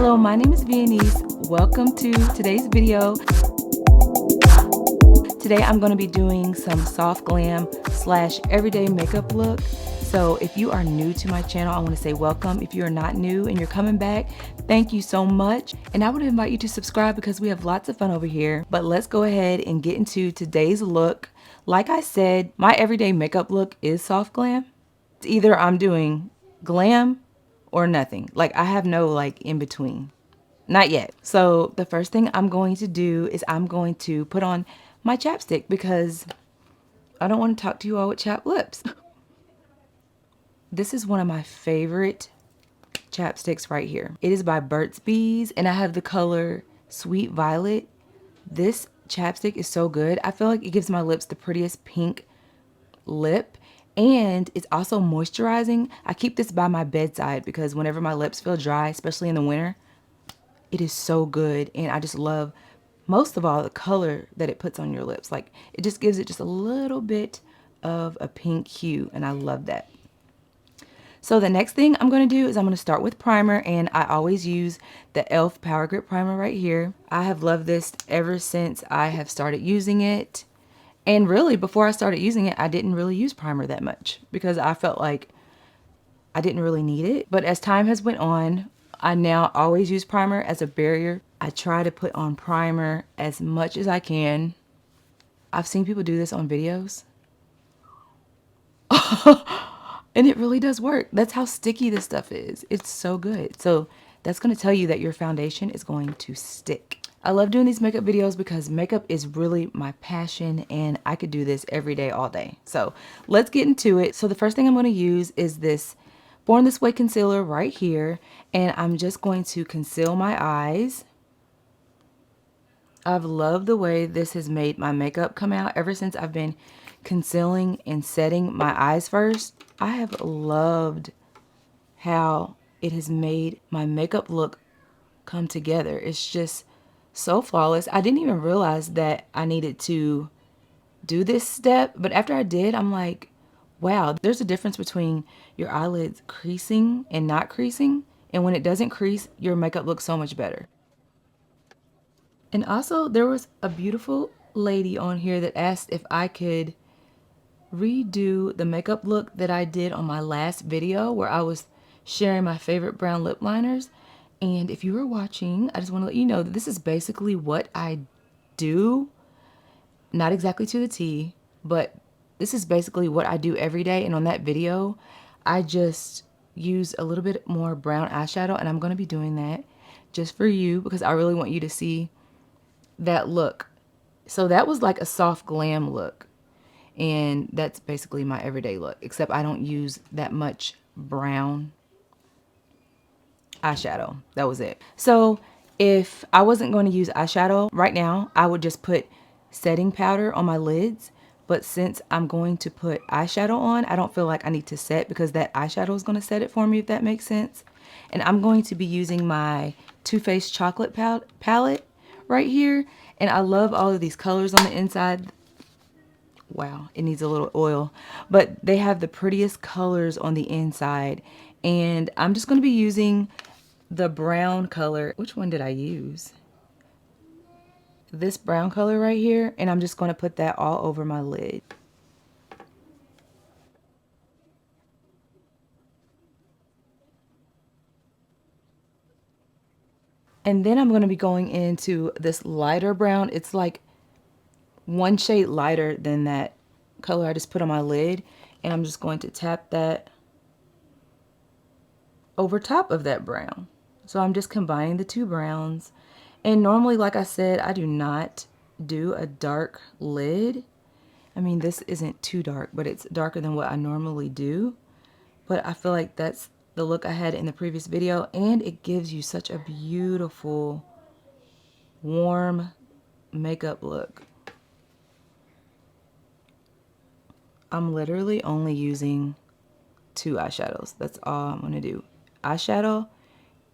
Hello, my name is Viennese. Welcome to today's video. Today I'm going to be doing some soft glam slash everyday makeup look. So if you are new to my channel, I want to say welcome. If you are not new and you're coming back, thank you so much. And I would invite you to subscribe because we have lots of fun over here. But let's go ahead and get into today's look. Like I said, my everyday makeup look is soft glam. It's either I'm doing glam or nothing. Like I have no like in between. Not yet. So the first thing I'm going to do is I'm going to put on my chapstick because I don't want to talk to you all with chapped lips. This is one of my favorite chapsticks right here. It is by Burt's Bees and I have the color Sweet Violet. This chapstick is so good. I feel like it gives my lips the prettiest pink lip and it's also moisturizing. I keep this by my bedside because whenever my lips feel dry, especially in the winter, it is so good. And I just love, most of all, the color that it puts on your lips. Like it just gives it just a little bit of a pink hue and I love that. So the next thing I'm going to do is I'm going to start with primer, and I always use the e.l.f. Power Grip Primer right here. I have loved this ever since I have started using it. And really, before I started using it, I didn't really use primer that much because I felt like I didn't really need it. But as time has went on, I now always use primer as a barrier. I try to put on primer as much as I can. I've seen people do this on videos. And it really does work. That's how sticky this stuff is. It's so good. So that's going to tell you that your foundation is going to stick. I love doing these makeup videos because makeup is really my passion and I could do this every day, all day. So let's get into it. So the first thing I'm going to use is this Born This Way concealer right here. And I'm just going to conceal my eyes. I've loved the way this has made my makeup come out ever since I've been concealing and setting my eyes first. I have loved how it has made my makeup look come together. It's just so flawless. I didn't even realize that I needed to do this step, but after I did, I'm like, wow, there's a difference between your eyelids creasing and not creasing. And when it doesn't crease, your makeup looks so much better. And also, there was a beautiful lady on here that asked if I could redo the makeup look that I did on my last video where I was sharing my favorite brown lip liners. And if you were watching, I just want to let you know that this is basically what I do. Not exactly to the T, but this is basically what I do every day. And on that video, I just used a little bit more brown eyeshadow, and I'm going to be doing that just for you because I really want you to see that look. So that was like a soft glam look. And that's basically my everyday look, except I don't use that much brown eyeshadow. That was it. So if I wasn't going to use eyeshadow right now, I would just put setting powder on my lids. But since I'm going to put eyeshadow on, I don't feel like I need to set because that eyeshadow is going to set it for me, if that makes sense. And I'm going to be using my Too Faced Chocolate palette right here. And I love all of these colors on the inside. Wow, it needs a little oil, but they have the prettiest colors on the inside. And I'm just going to be using the brown color. Which one did I use? This brown color right here. And I'm just going to put that all over my lid. And then I'm going to be going into this lighter brown. It's like one shade lighter than that color I just put on my lid. And I'm just going to tap that over top of that brown. So I'm just combining the two browns. And normally, like I said, I do not do a dark lid. I mean, this isn't too dark, but it's darker than what I normally do. But I feel like that's the look I had in the previous video. And it gives you such a beautiful, warm makeup look. I'm literally only using 2 eyeshadows. That's all I'm going to do. Eyeshadow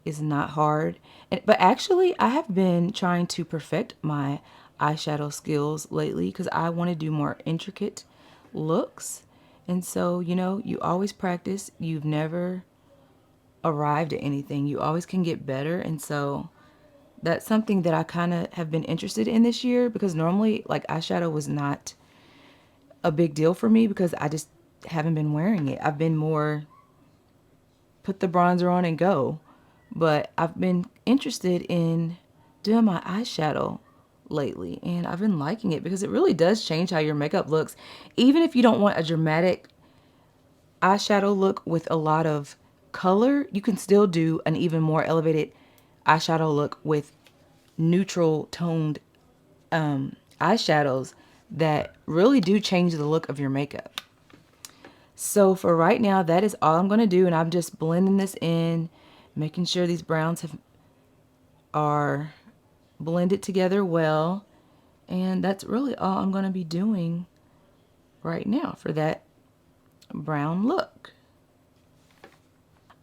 is not hard. But actually, I have been trying to perfect my eyeshadow skills lately because I want to do more intricate looks. And so, you know, you always practice. You've never arrived at anything. You always can get better. And so that's something that I kind of have been interested in this year, because normally like eyeshadow was not a big deal for me because I just haven't been wearing it. I've been more put the bronzer on and go. But I've been interested in doing my eyeshadow lately, and I've been liking it because it really does change how your makeup looks. Even if you don't want a dramatic eyeshadow look with a lot of color, you can still do an even more elevated eyeshadow look with neutral toned eyeshadows that really do change the look of your makeup. So for right now, that is all I'm going to do, and I'm just blending this in, making sure these browns are blended together well, and that's really all I'm going to be doing right now for that brown look.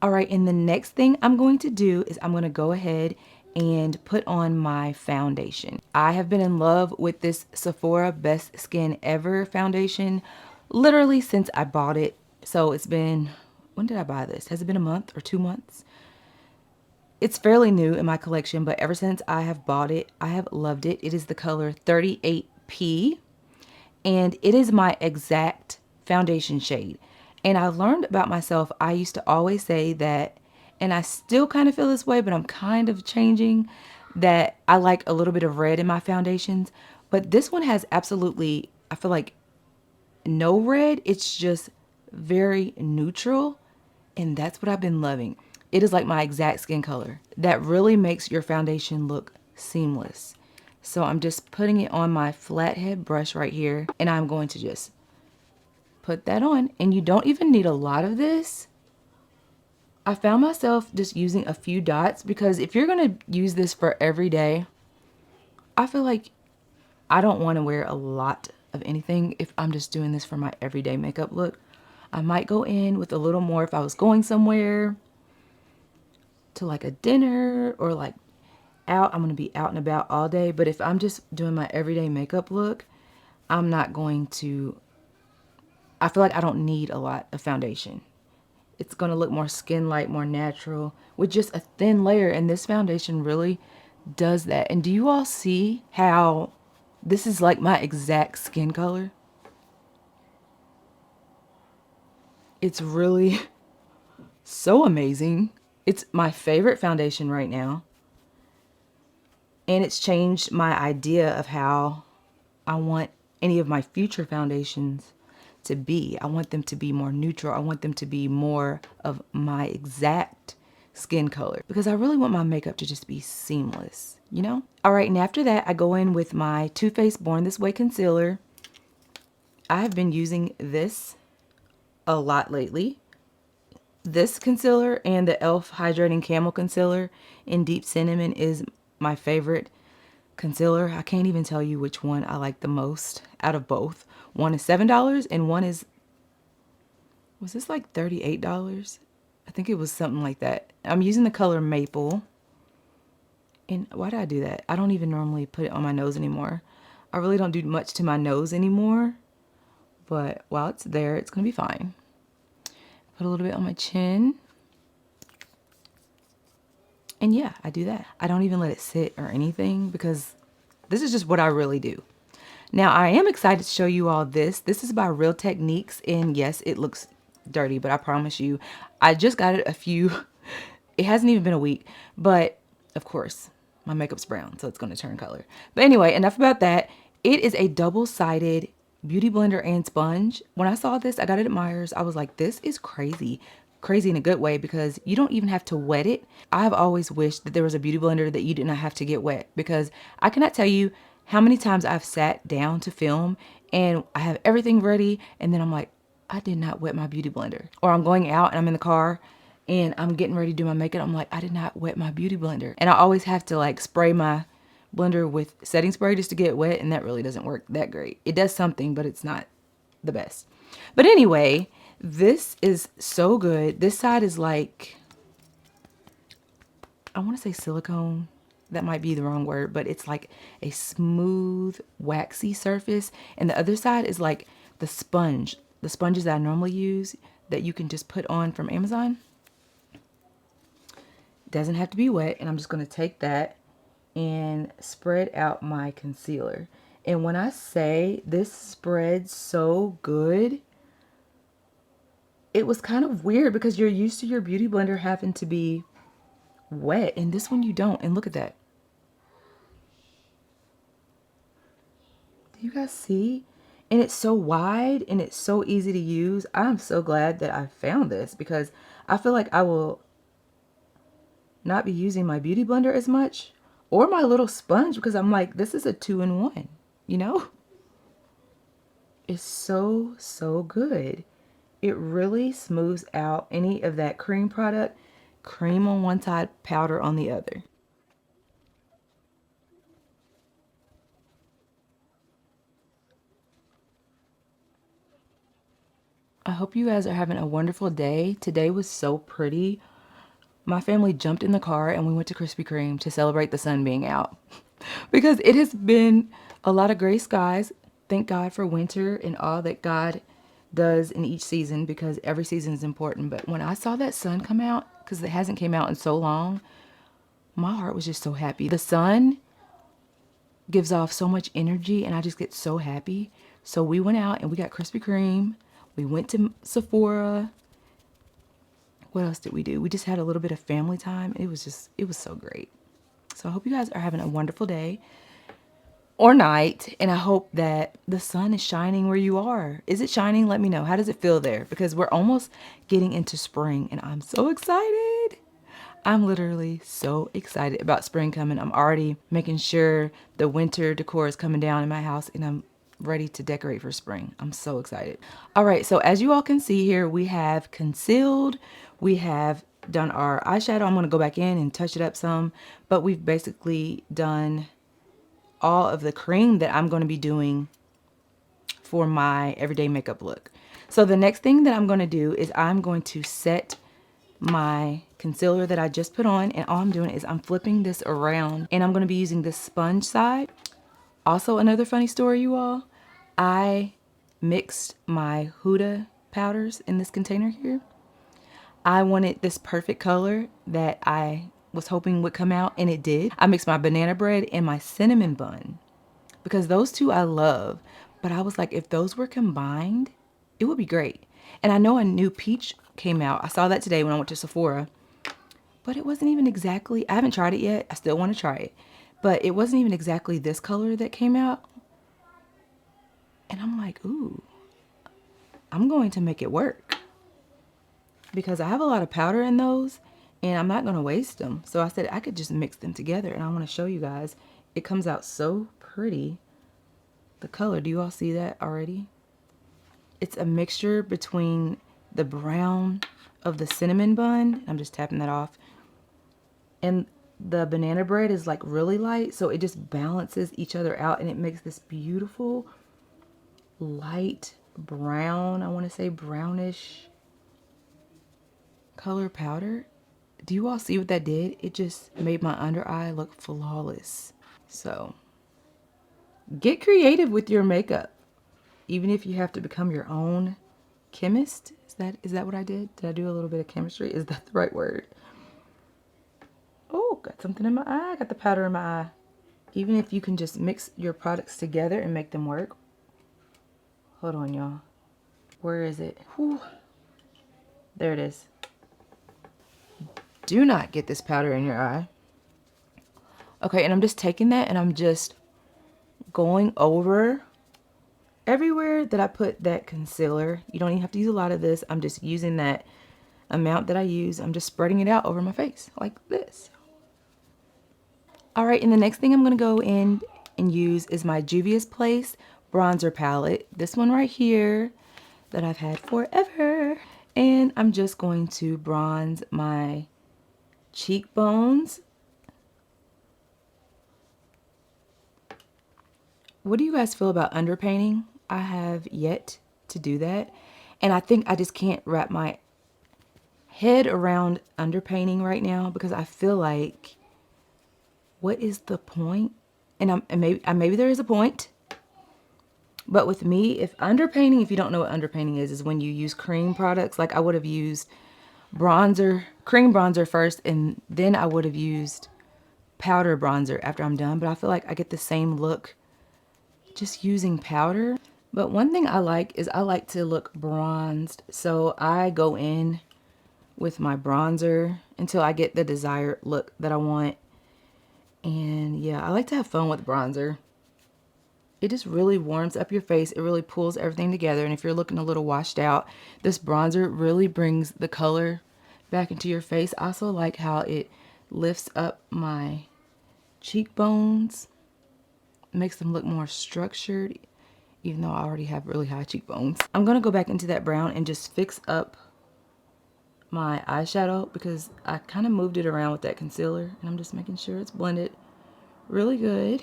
All right, and the next thing I'm going to do is I'm going to go ahead and put on my foundation. I have been in love with this Sephora Best Skin Ever foundation literally since I bought it. So it's been, when did I buy this? Has it been a month or 2 months? It's fairly new in my collection, but ever since I have bought it, I have loved it. It is the color 38P, and it is my exact foundation shade. And I learned about myself, I used to always say that, and I still kind of feel this way, but I'm kind of changing, that I like a little bit of red in my foundations. But this one has absolutely, I feel like, no red. It's just very neutral, and that's what I've been loving. It is like my exact skin color. That really makes your foundation look seamless. So I'm just putting it on my flathead brush right here, and I'm going to just put that on. And you don't even need a lot of this. I found myself just using a few dots, because if you're going to use this for every day, I feel like I don't want to wear a lot of anything if I'm just doing this for my everyday makeup look. I might go in with a little more if I was going somewhere to like a dinner or like out. I'm going to be out and about all day. But if I'm just doing my everyday makeup look, I'm not going to, I feel like I don't need a lot of foundation. It's going to look more skin-like, more natural with just a thin layer. And this foundation really does that. And do you all see how this is like my exact skin color? It's really so amazing. It's my favorite foundation right now. And it's changed my idea of how I want any of my future foundations to be. I want them to be more neutral. I want them to be more of my exact skin color, because I really want my makeup to just be seamless, you know? All right, and after that, I go in with my Too Faced Born This Way concealer. I have been using this a lot lately. This concealer and the e.l.f. Hydrating Camel Concealer in Deep Cinnamon is my favorite concealer. I can't even tell you which one I like the most out of both. One is $7 and one is, was this like $38? I think it was something like that. I'm using the color Maple. And why did I do that? I don't even normally put it on my nose anymore. I really don't do much to my nose anymore. But while it's there, it's going to be fine. Put a little bit on my chin. And yeah, I do that. I don't even let it sit or anything, because this is just what I really do. Now, I am excited to show you all this. This is by Real Techniques, and yes, it looks dirty, but I promise you, I just got it it hasn't even been a week, but of course, my makeup's brown, so it's going to turn color. But anyway, enough about that. It is a double-sided beauty blender and sponge. When I saw this, I got it at Meijer's. I was like, this is crazy. Crazy in a good way, because you don't even have to wet it. I've always wished that there was a beauty blender that you did not have to get wet, because I cannot tell you how many times I've sat down to film and I have everything ready, and then I'm like, I did not wet my beauty blender. Or I'm going out and I'm in the car and I'm getting ready to do my makeup. I'm like, I did not wet my beauty blender. And I always have to like spray my blender with setting spray just to get it wet, and that really doesn't work that great. It does something, but it's not the best. But anyway, this is so good. This side is like, I want to say silicone. That might be the wrong word, but it's like a smooth, waxy surface. And the other side is like the sponge. The sponges that I normally use that you can just put on from Amazon. Doesn't have to be wet. And I'm just going to take that and spread out my concealer. And when I say this spreads so good, it was kind of weird because you're used to your beauty blender having to be wet, and this one you don't. And look at that. Do you guys see? And it's so wide and it's so easy to use. I'm so glad that I found this because I feel like I will not be using my beauty blender as much or my little sponge because I'm like, this is a 2-in-1, you know? It's so, so good. It really smooths out any of that cream product. Cream on one side, powder on the other. I hope you guys are having a wonderful day. Today was so pretty. My family jumped in the car and we went to Krispy Kreme to celebrate the sun being out because it has been a lot of gray skies. Thank God for winter and all that God does in each season because every season is important. But when I saw that sun come out, because it hasn't came out in so long, my heart was just so happy. The sun gives off so much energy and I just get so happy. So we went out and we got Krispy Kreme. We went to Sephora. What else did we do? We just had a little bit of family time. It was so great. So I hope you guys are having a wonderful day or night. And I hope that the sun is shining where you are. Is it shining? Let me know. How does it feel there? Because we're almost getting into spring and I'm so excited. I'm literally so excited about spring coming. I'm already making sure the winter decor is coming down in my house and I'm ready to decorate for spring. I'm so excited. All right, so as you all can see here, we have concealed. We have done our eyeshadow. I'm going to go back in and touch it up some, but we've basically done all of the cream that I'm going to be doing for my everyday makeup look. So the next thing that I'm going to do is I'm going to set my concealer that I just put on, and all I'm doing is I'm flipping this around and I'm going to be using this sponge side. Also, another funny story, you all, I mixed my Huda powders in this container here. I wanted this perfect color that I was hoping would come out, and it did. I mixed my banana bread and my cinnamon bun because those two I love, but I was like, if those were combined, it would be great. And I know a new peach came out. I saw that today when I went to Sephora, but it wasn't even exactly, I haven't tried it yet. I still want to try it, but it wasn't even exactly this color that came out. And I'm like, ooh, I'm going to make it work because I have a lot of powder in those and I'm not going to waste them. So I said I could just mix them together, and I want to show you guys. It comes out so pretty. The color, do you all see that already? It's a mixture between the brown of the cinnamon bun, I'm just tapping that off, and the banana bread is like really light, so it just balances each other out and it makes this beautiful light brown, I want to say brownish color powder. Do you all see what that did? It just made my under eye look flawless. So get creative with your makeup, even if you have to become your own chemist. Is that what I did? Did I do a little bit of chemistry? Is that the right word? Oh, got something in my eye. Got the powder in my eye. Even if you can just mix your products together and make them work. Hold on, y'all. Where is it? Whew. There it is. Do not get this powder in your eye. Okay, and I'm just taking that and I'm just going over everywhere that I put that concealer. You don't even have to use a lot of this. I'm just using that amount that I use. I'm just spreading it out over my face like this. All right, and the next thing I'm going to go in and use is my Juvia's Place bronzer palette. This one right here that I've had forever. And I'm just going to bronze my cheekbones. What do you guys feel about underpainting? I have yet to do that. And I think I just can't wrap my head around underpainting right now because I feel like, what is the point? And maybe there is a point. But with me, if underpainting, if you don't know what underpainting is when you use cream products, like I would have used bronzer, cream bronzer first, and then I would have used powder bronzer after I'm done. But I feel like I get the same look just using powder. But one thing I like is I like to look bronzed. So I go in with my bronzer until I get the desired look that I want. And yeah, I like to have fun with bronzer. It just really warms up your face. It really pulls everything together. And if you're looking a little washed out, this bronzer really brings the color back into your face. I also like how it lifts up my cheekbones, makes them look more structured, even though I already have really high cheekbones. I'm going to go back into that brown and just fix up my eyeshadow because I kind of moved it around with that concealer, and I'm just making sure it's blended really good.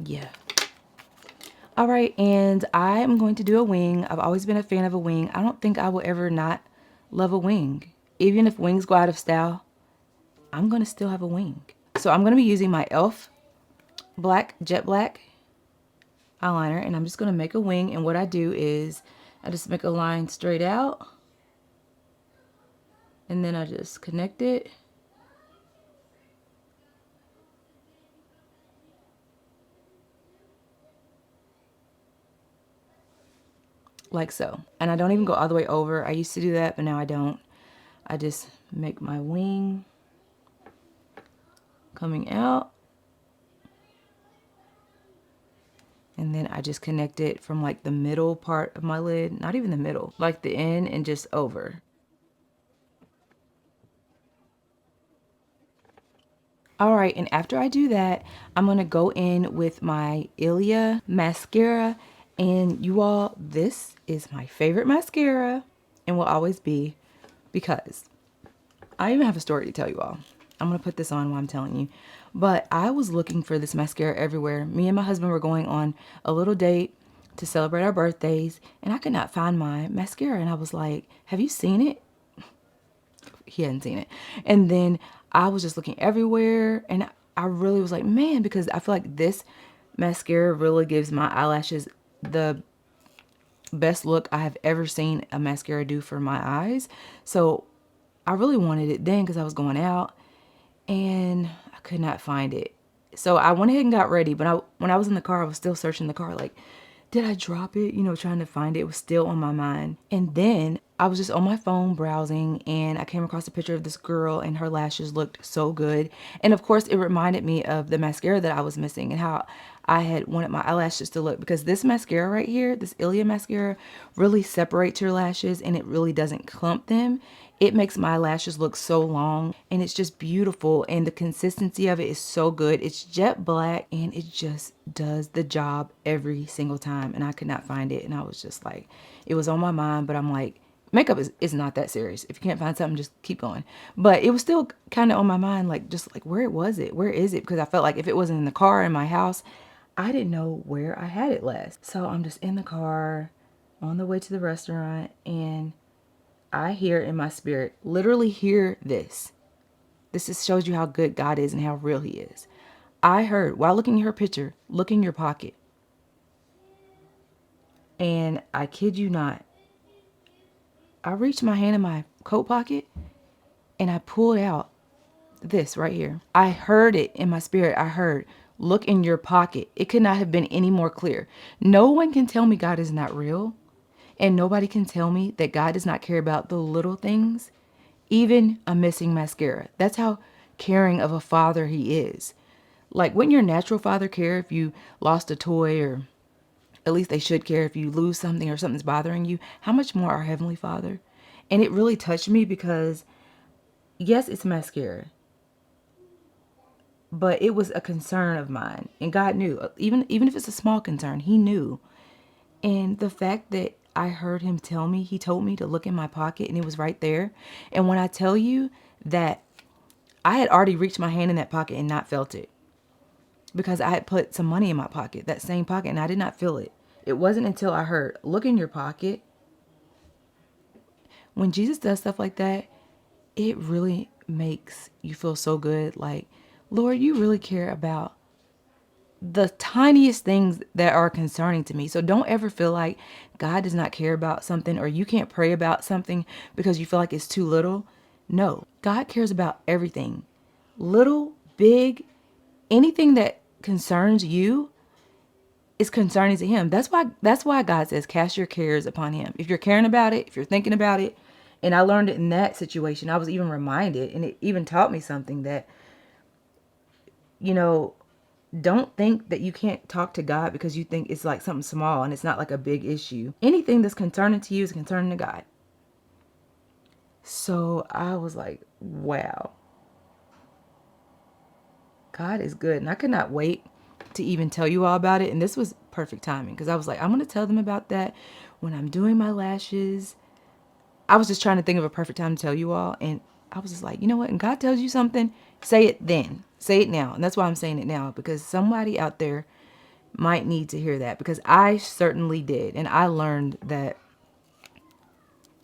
Yeah. All right, and I am going to do a wing. I've always been a fan of a wing. I don't think I will ever not love a wing. Even if wings go out of style, I'm going to still have a wing. So I'm going to be using my e.l.f. Jet Black eyeliner, and I'm just going to make a wing. And what I do is I just make a line straight out, and then I just connect it. Like so. And I don't even go all the way over. I used to do that, but now I don't. I just make my wing coming out. And then I just connect it from like the middle part of my lid. Not even the middle. Like the end and just over. Alright, and after I do that, I'm going to go in with my Ilia mascara. And you all, this is my favorite mascara and will always be, because I even have a story to tell you all. I'm going to put this on while I'm telling you. But I was looking for this mascara everywhere. Me and my husband were going on a little date to celebrate our birthdays, and I could not find my mascara. And I was like, have you seen it? He hadn't seen it. And then I was just looking everywhere, and I really was like, man, because I feel like this mascara really gives my eyelashes the best look I have ever seen a mascara do for my eyes. So I really wanted it then because I was going out and I could not find it. So I went ahead and got ready, but when I was in the car, I was still searching the car like, did I drop it? You know, trying to find it. It was still on my mind. And then I was just on my phone browsing, and I came across a picture of this girl, and her lashes looked so good. And of course, it reminded me of the mascara that I was missing and how I had wanted my eyelashes to look, because this mascara right here, this Ilia mascara, really separates your lashes and it really doesn't clump them. It makes my lashes look so long, and it's just beautiful, and the consistency of it is so good. It's jet black and it just does the job every single time, and I could not find it, and I was just like, it was on my mind, but I'm like, makeup is not that serious. If you can't find something, just keep going. But it was still kind of on my mind, like, just like, where was it? Where is it? Because I felt like if it wasn't in the car in my house, I didn't know where I had it last. So I'm just in the car on the way to the restaurant, and I hear in my spirit, literally hear this. This just shows you how good God is and how real he is. I heard, while looking at her picture, look in your pocket. And I kid you not, I reached my hand in my coat pocket and I pulled out this right here. I heard it in my spirit. I heard, look in your pocket. It could not have been any more clear. No one can tell me God is not real. And nobody can tell me that God does not care about the little things, even a missing mascara. That's how caring of a father he is. Like, wouldn't your natural father care if you lost a toy, or at least they should care if you lose something or something's bothering you? How much more our Heavenly Father? And it really touched me because, yes, it's mascara, but it was a concern of mine. And God knew, even if it's a small concern, he knew. And the fact that I heard him tell me, he told me to look in my pocket and it was right there. And when I tell you that I had already reached my hand in that pocket and not felt it, because I had put some money in my pocket, that same pocket, and I did not feel it. It wasn't until I heard, look in your pocket. When Jesus does stuff like that, it really makes you feel so good. Like, Lord, you really care about the tiniest things that are concerning to me. So don't ever feel like God does not care about something, or you can't pray about something because you feel like it's too little. No, God cares about everything. Little, big, anything that concerns you is concerning to him. That's why God says cast your cares upon him. If you're caring about it, if you're thinking about it, and I learned it in that situation. I was even reminded, and it even taught me something that, you know, don't think that you can't talk to God because you think it's like something small and it's not like a big issue. Anything that's concerning to you is concerning to God. So I was like, wow, God is good. And I could not wait to even tell you all about it. And this was perfect timing because I was like, I'm going to tell them about that when I'm doing my lashes. I was just trying to think of a perfect time to tell you all. And I was just like, you know what? And God tells you something, say it then. Say it now. And that's why I'm saying it now, because somebody out there might need to hear that, because I certainly did. And I learned that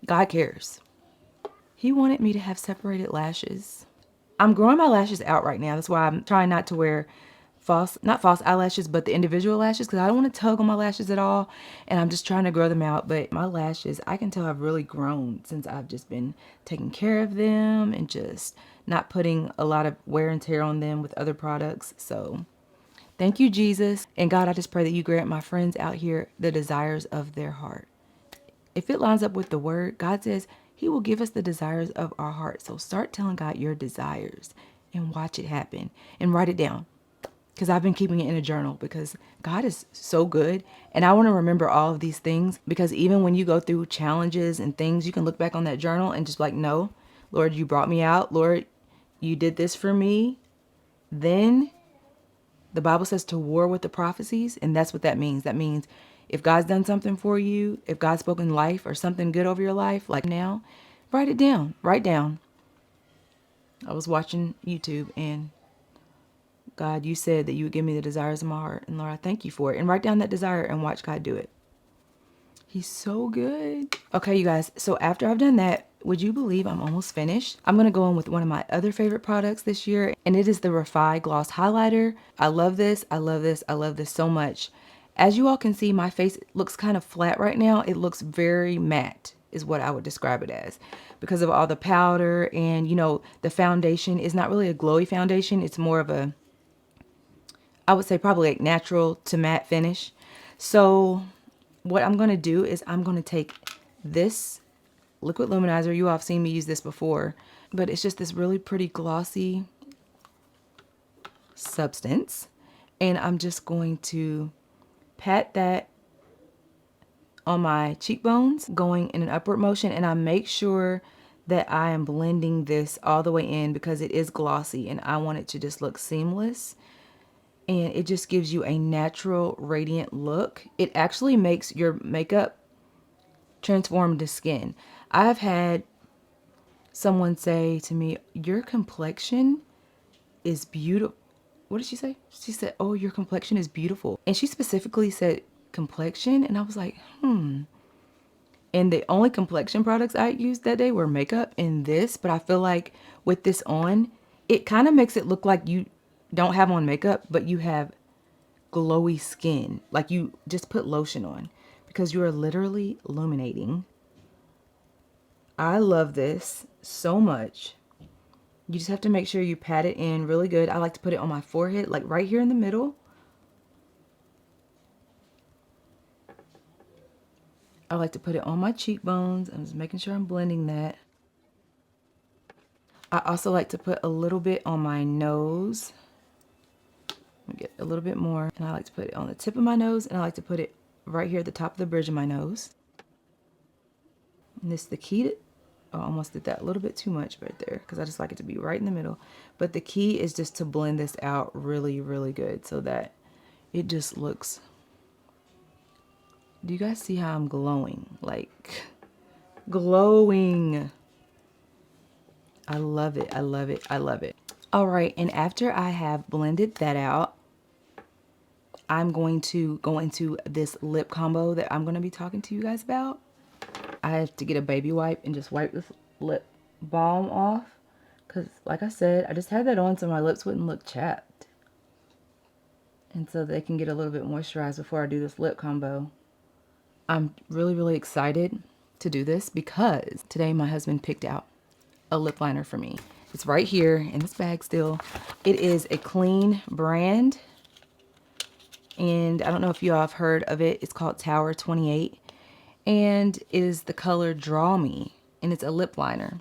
God cares. He wanted me to have separated lashes. I'm growing my lashes out right now. That's why I'm trying not to wear not false eyelashes, but the individual lashes, because I don't want to tug on my lashes at all. And I'm just trying to grow them out. But my lashes, I can tell have really grown since I've just been taking care of them and just not putting a lot of wear and tear on them with other products. So thank you, Jesus. And God, I just pray that you grant my friends out here the desires of their heart. If it lines up with the word, God says he will give us the desires of our heart. So start telling God your desires and watch it happen and write it down. Because I've been keeping it in a journal because God is so good. And I want to remember all of these things, because even when you go through challenges and things, you can look back on that journal and just like, no, Lord, you brought me out. Lord, you did this for me. Then the Bible says to war with the prophecies. And that's what that means. That means if God's done something for you, if God's spoken life or something good over your life, like now, write it down. Write down. I was watching YouTube and God, you said that you would give me the desires of my heart. And Lord, I thank you for it. And write down that desire and watch God do it. He's so good. Okay, you guys. So after I've done that, would you believe I'm almost finished? I'm going to go in with one of my other favorite products this year. And it is the Refy-Gloss Highlighter. I love this. I love this. I love this so much. As you all can see, my face looks kind of flat right now. It looks very matte is what I would describe it as, because of all the powder. And, you know, the foundation is not really a glowy foundation. It's more of a, I would say probably like natural to matte finish. So what I'm going to do is I'm going to take this liquid luminizer. You all have seen me use this before, but it's just this really pretty glossy substance. And I'm just going to pat that on my cheekbones, going in an upward motion. And I make sure that I am blending this all the way in because it is glossy and I want it to just look seamless. And it just gives you a natural, radiant look. It actually makes your makeup transform to skin. I've had someone say to me, your complexion is beautiful. What did she say? She said, oh, your complexion is beautiful. And she specifically said complexion. And I was like, And the only complexion products I used that day were makeup and this. But I feel like with this on, it kind of makes it look like you don't have on makeup, but you have glowy skin, like you just put lotion on, because you are literally illuminating. I love this so much. You just have to make sure you pat it in really good. I like to put it on my forehead, like right here in the middle. I like to put it on my cheekbones. I'm just making sure I'm blending that. I also like to put a little bit on my nose. Get a little bit more, and I like to put it on the tip of my nose, and I like to put it right here at the top of the bridge of my nose. And this is the key to, oh, I almost did that a little bit too much right there because I just like it to be right in the middle. But the key is just to blend this out really, really good so that it just looks, do you guys see how I'm glowing? Like, glowing. I love it. I love it. I love it. All right, and after I have blended that out, I'm going to go into this lip combo that I'm going to be talking to you guys about. I have to get a baby wipe and just wipe this lip balm off. Because, like I said, I just had that on so my lips wouldn't look chapped. and so they can get a little bit moisturized before I do this lip combo. I'm really, really excited to do this because today my husband picked out a lip liner for me. It's right here in this bag still. It is a clean brand, and I don't know if you all have heard of it. It's called Tower 28, and it is the color Draw Me, and it's a lip liner.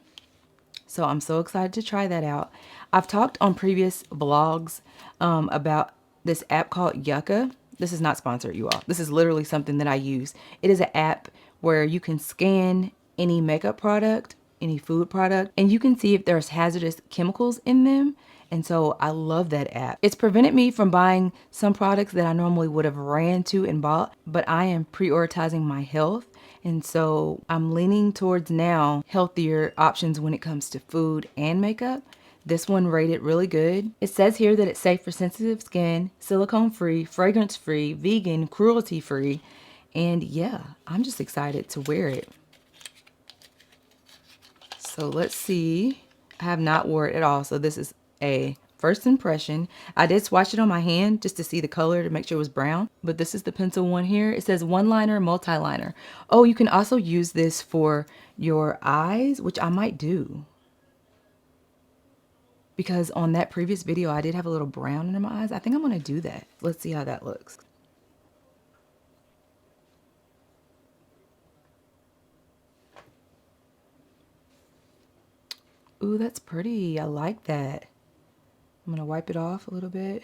So I'm so excited to try that out. I've talked on previous vlogs about this app called Yucca. This is not sponsored, you all. This is literally something that I use. It is an app where you can scan any makeup product, any food product, and you can see if there's hazardous chemicals in them. And so I love that app. It's prevented me from buying some products that I normally would have ran to and bought, but I am prioritizing my health. And so I'm leaning towards now healthier options when it comes to food and makeup. This one rated really good. It says here that it's safe for sensitive skin, silicone free, fragrance free, vegan, cruelty free. And yeah, I'm just excited to wear it. So let's see. I have not wore it at all. So this is a first impression. I did swatch it on my hand just to see the color to make sure it was brown. But this is the pencil one here. It says one liner, multi-liner. Oh, you can also use this for your eyes, which I might do. Because on that previous video, I did have a little brown under my eyes. I think I'm going to do that. Let's see how that looks. Ooh, that's pretty. I like that. I'm going to wipe it off a little bit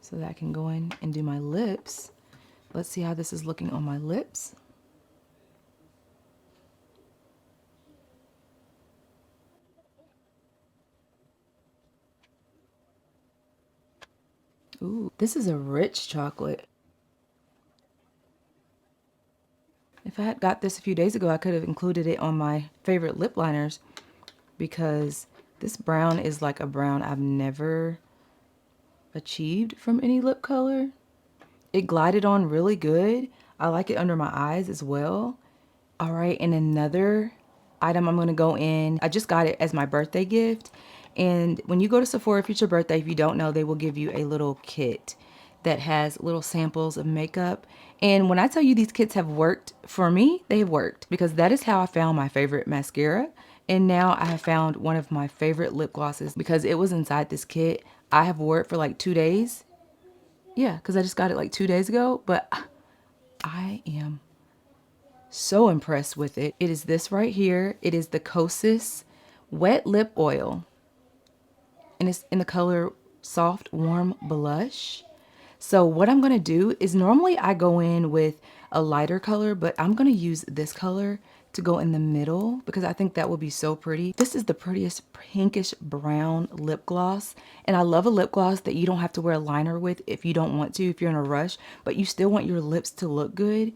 so that I can go in and do my lips. Let's see how this is looking on my lips. Ooh, this is a rich chocolate. If I had got this a few days ago, I could have included it on my favorite lip liners because this brown is like a brown I've never achieved from any lip color. It glided on really good. I like it under my eyes as well. All right, and another item I'm going to go in. I just got it as my birthday gift. And when you go to Sephora for your birthday, if you don't know, they will give you a little kit that has little samples of makeup. And when I tell you these kits have worked for me, they have worked because that is how I found my favorite mascara. And now I have found one of my favorite lip glosses because it was inside this kit. I have wore it for like 2 days. Yeah, because I just got it like 2 days ago, but I am so impressed with it. It is this right here. It is the Kosas Wet Lip Oil, and it's in the color Soft Warm Blush. So what I'm going to do is normally I go in with a lighter color, but I'm going to use this color to go in the middle because I think that would be so pretty. This is the prettiest pinkish brown lip gloss, and I love a lip gloss that you don't have to wear a liner with if you don't want to, if you're in a rush, but you still want your lips to look good.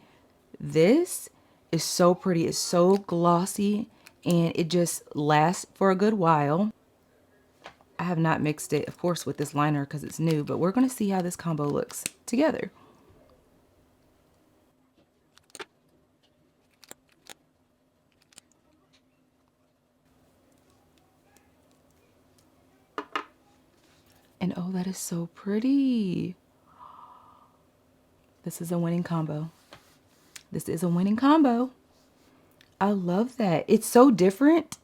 This is so pretty. It's so glossy, and it just lasts for a good while. I have not mixed it, of course, with this liner because it's new, but we're going to see how this combo looks together. And oh, that is so pretty. This is a winning combo. This is a winning combo. I love that. It's so different.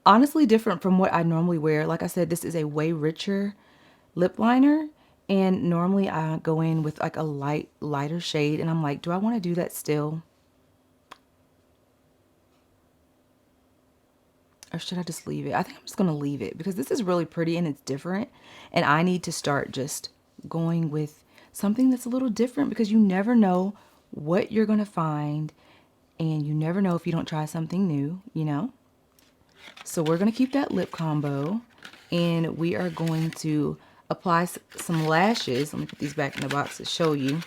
Honestly, different from what I normally wear. Like I said, this is a way richer lip liner. And normally I go in with like a lighter shade. And I'm like, do I want to do that still? Or should I just leave it? I think I'm just going to leave it because this is really pretty and it's different. And I need to start just going with something that's a little different because you never know what you're going to find. And you never know if you don't try something new, you know? So we're going to keep that lip combo. And we are going to apply some lashes. Let me put these back in the box to show you.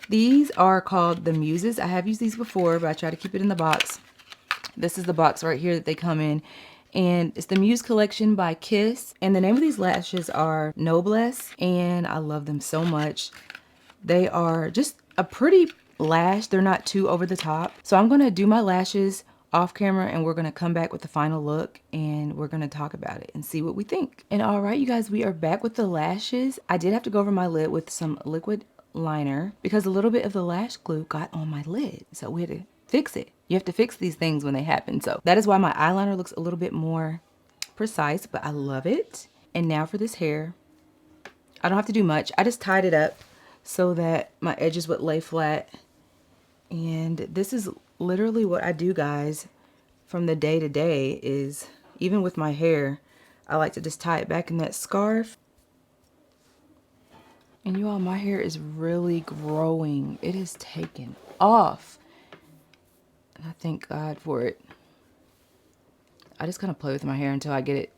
These are called the Muses. I have used these before, but I try to keep it in the box. This is the box right here that they come in. And it's the Muse Collection by Kiss. And the name of these lashes are Noblesse. And I love them so much. They are just a pretty lash. They're not too over the top. So I'm going to do my lashes off camera and we're going to come back with the final look and we're going to talk about it and see what we think. And all right, you guys, we are back with the lashes. I did have to go over my lid with some liquid liner because a little bit of the lash glue got on my lid. So we had to fix it. You have to fix these things when they happen. So that is why my eyeliner looks a little bit more precise, but I love it. And now for this hair. I don't have to do much. I just tied it up so that my edges would lay flat. And this is literally what I do, guys, from the day to day is, even with my hair, I like to just tie it back in that scarf. And you all, my hair is really growing. It has taken off. And I thank God for it. I just kind of play with my hair until I get it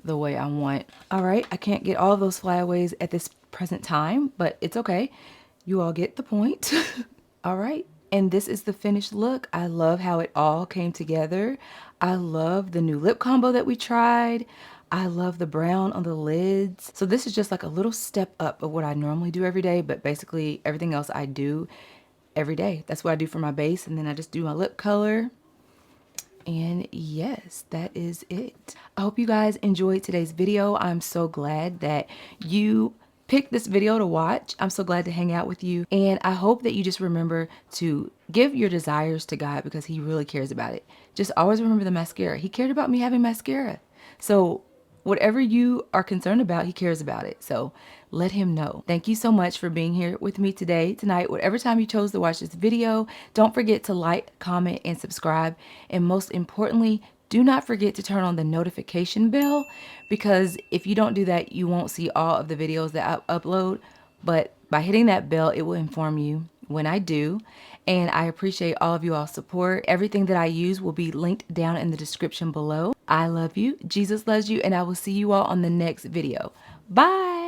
the way I want. All right, I can't get all of those flyaways at this present time, but it's okay. You all get the point. All right, and this is the finished look. I love how it all came together. I love the new lip combo that we tried. I love the brown on the lids. So this is just like a little step up of what I normally do every day, but basically everything else I do every day. That's what I do for my base, and then I just do my lip color. And yes, that is it. I hope you guys enjoyed today's video. I'm so glad that you picked this video to watch. I'm so glad to hang out with you. And I hope that you just remember to give your desires to God because he really cares about it. Just always remember the mascara. He cared about me having mascara. So whatever you are concerned about, he cares about it. So let him know. Thank you so much for being here with me tonight, whatever time you chose to watch this video. Don't forget to like, comment, and subscribe. And most importantly, do not forget to turn on the notification bell, because if you don't do that, you won't see all of the videos that I upload. But by hitting that bell, it will inform you when I do. And I appreciate all of you all's support. Everything that I use will be linked down in the description below. I love you. Jesus loves you. And I will see you all on the next video. Bye.